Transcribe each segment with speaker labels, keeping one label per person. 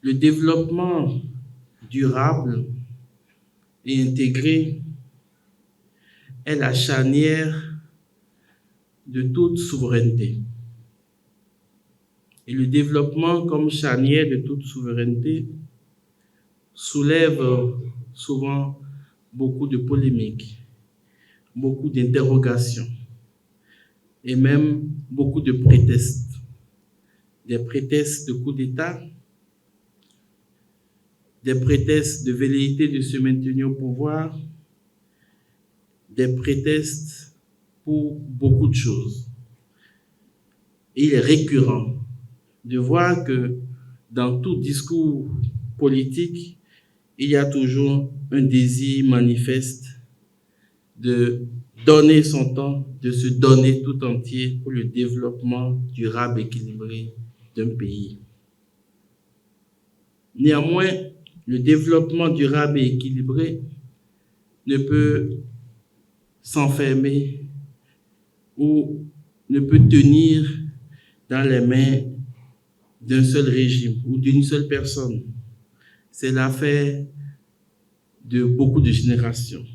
Speaker 1: Le développement durable et intégré est la charnière de toute souveraineté. Et le développement comme charnière de toute souveraineté soulève souvent beaucoup de polémiques, beaucoup d'interrogations et même beaucoup de prétextes. Des prétextes de coup d'État, des prétextes de velléité de se maintenir au pouvoir, des prétextes pour beaucoup de choses. Et il est récurrent de voir que dans tout discours politique, il y a toujours un désir manifeste de donner son temps, de se donner tout entier pour le développement durable et équilibré d'un pays. Néanmoins, le développement durable et équilibré ne peut s'enfermer ou ne peut tenir dans les mains d'un seul régime ou d'une seule personne. C'est l'affaire de beaucoup de générations.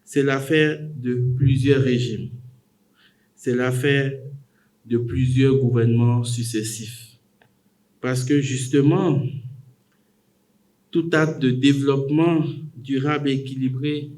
Speaker 1: C'est l'affaire de plusieurs régimes. C'est l'affaire de plusieurs gouvernements successifs. Parce que justement, tout acte de développement durable et équilibré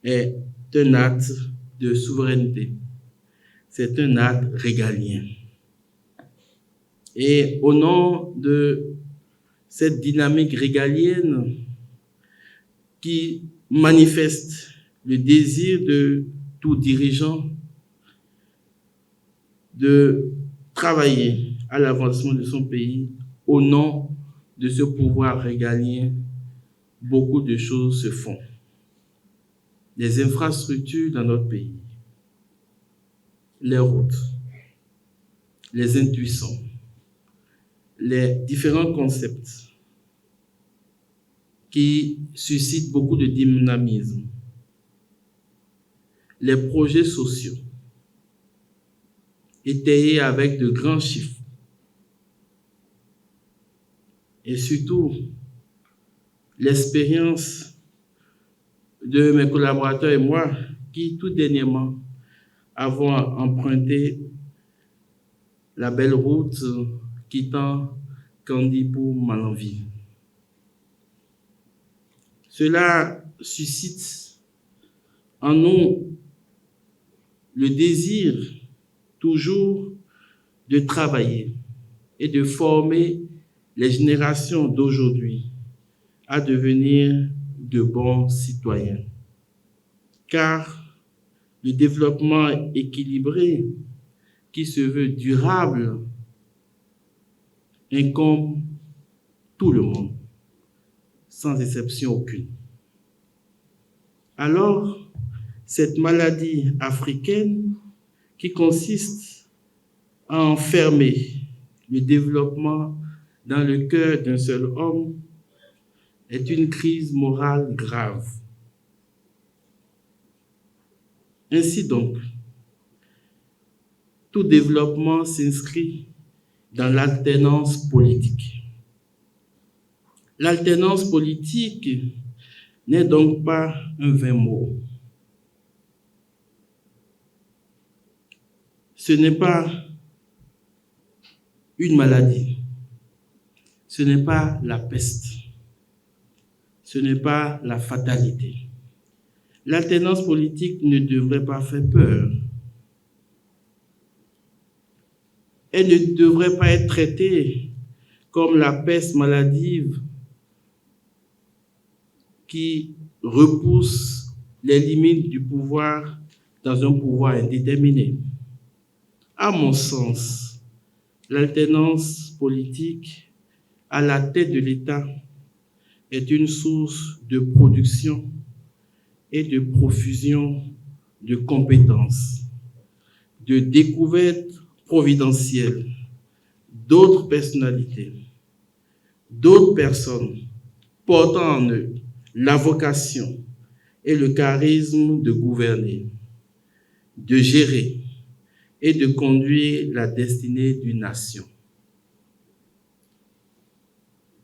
Speaker 1: est un acte de souveraineté. C'est un acte régalien. Et au nom de cette dynamique régalienne qui manifeste le désir de tout dirigeant de travailler à l'avancement de son pays, au nom de ce pouvoir régalien, beaucoup de choses se font. Les infrastructures dans notre pays, les routes, les intuitions, les différents concepts qui suscitent beaucoup de dynamisme, les projets sociaux étayés avec de grands chiffres et surtout l'expérience de mes collaborateurs et moi qui tout dernièrement avons emprunté la belle route quittant Kandy pour Malanville. Cela suscite en nous le désir toujours de travailler et de former les générations d'aujourd'hui à devenir de bons citoyens. Car le développement équilibré qui se veut durable incombe tout le monde, sans exception aucune. Alors, cette maladie africaine qui consiste à enfermer le développement dans le cœur d'un seul homme est une crise morale grave. Ainsi donc, tout développement s'inscrit dans l'alternance politique. L'alternance politique n'est donc pas un vain mot. Ce n'est pas une maladie. Ce n'est pas la peste. Ce n'est pas la fatalité. L'alternance politique ne devrait pas faire peur. Elle ne devrait pas être traitée comme la peste maladive qui repousse les limites du pouvoir dans un pouvoir indéterminé. À mon sens, l'alternance politique à la tête de l'État est une source de production et de profusion de compétences, de découvertes providentielles d'autres personnalités, d'autres personnes portant en eux la vocation et le charisme de gouverner, de gérer et de conduire la destinée d'une nation.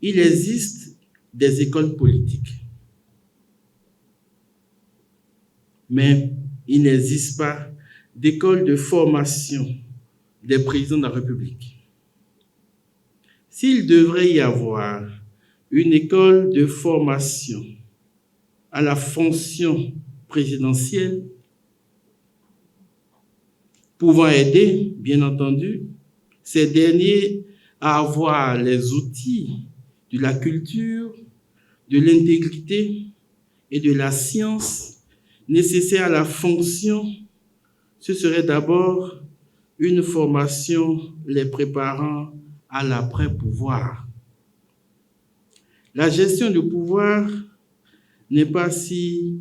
Speaker 1: il existe des écoles politiques, mais il n'existe pas d'école de formation des présidents de la République. S'il devrait y avoir une école de formation à la fonction présidentielle, pouvant aider, bien entendu, ces derniers à avoir les outils de la culture, de l'intégrité et de la science nécessaires à la fonction, ce serait d'abord une formation les préparant à l'après-pouvoir. La gestion du pouvoir n'est pas si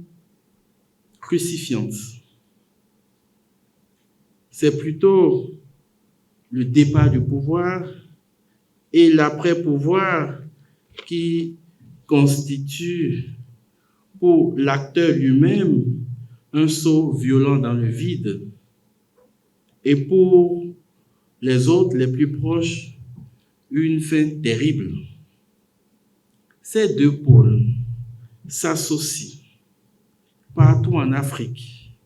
Speaker 1: crucifiante. C'est plutôt le départ du pouvoir et l'après-pouvoir qui constitue pour l'acteur lui-même un saut violent dans le vide et pour les autres, les plus proches, une fin terrible. Ces deux pôles s'associent partout en Afrique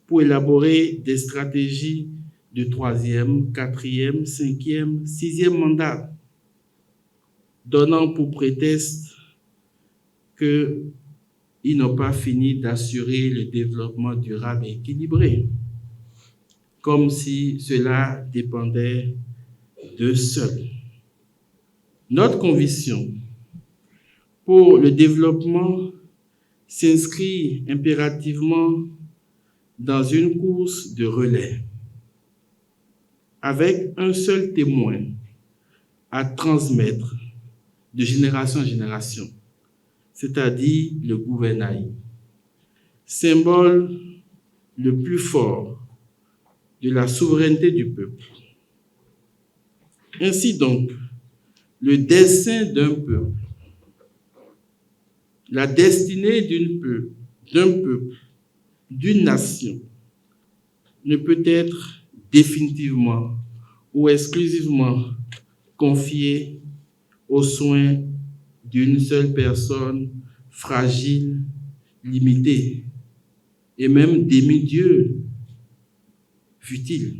Speaker 1: pour élaborer des stratégies de 3e, 4e, 5e, 6e mandat, donnant pour prétexte qu'ils n'ont pas fini d'assurer le développement durable et équilibré, comme si cela dépendait d'eux seuls. Notre conviction pour le développement s'inscrit impérativement dans une course de relais, avec un seul témoin à transmettre de génération en génération, c'est-à-dire le gouvernail, symbole le plus fort de la souveraineté du peuple. Ainsi donc, le dessein d'un peuple, la destinée d'un peuple, d'une nation, ne peut être définitivement ou exclusivement confiée aux soins d'une seule personne fragile, limitée, et même demi-dieu, fut-il.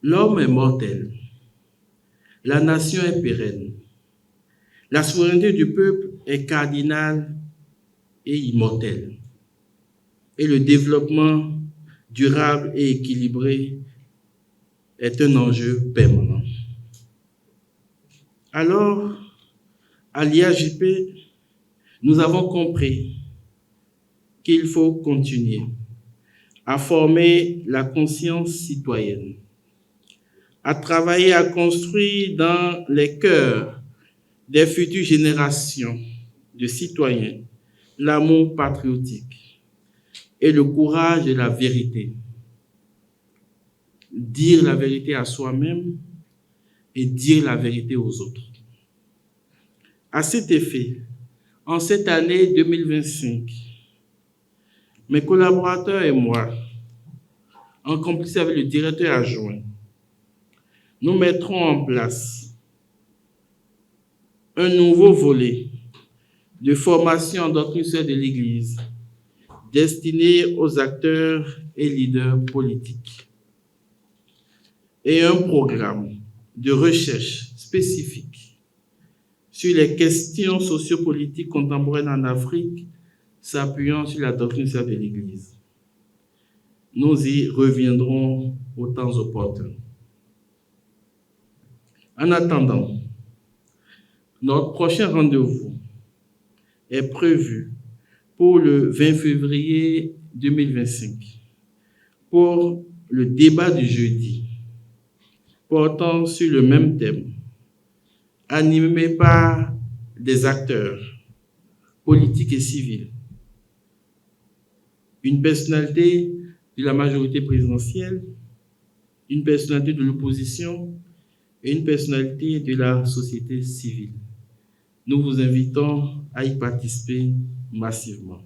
Speaker 1: L'homme est mortel, la nation est pérenne, la souveraineté du peuple est cardinale et immortelle, et le développement durable et équilibré est un enjeu permanent. Alors, à l'IAJP, nous avons compris qu'il faut continuer à former la conscience citoyenne, à travailler à construire dans les cœurs des futures générations de citoyens l'amour patriotique et le courage de la vérité. Dire la vérité à soi-même et dire la vérité aux autres. À cet effet, en cette année 2025, mes collaborateurs et moi, en complicité avec le directeur adjoint, nous mettrons en place un nouveau volet de formation en doctrine sociale de l'Église destiné aux acteurs et leaders politiques et un programme de recherche spécifique sur les questions sociopolitiques contemporaines en Afrique s'appuyant sur la doctrine sociale de l'Église. Nous y reviendrons au temps opportun. En attendant, notre prochain rendez-vous est prévu pour le 20 février 2025 pour le débat du jeudi portant sur le même thème, animé par des acteurs politiques et civils, une personnalité de la majorité présidentielle, une personnalité de l'opposition et une personnalité de la société civile. Nous vous invitons à y participer massivement.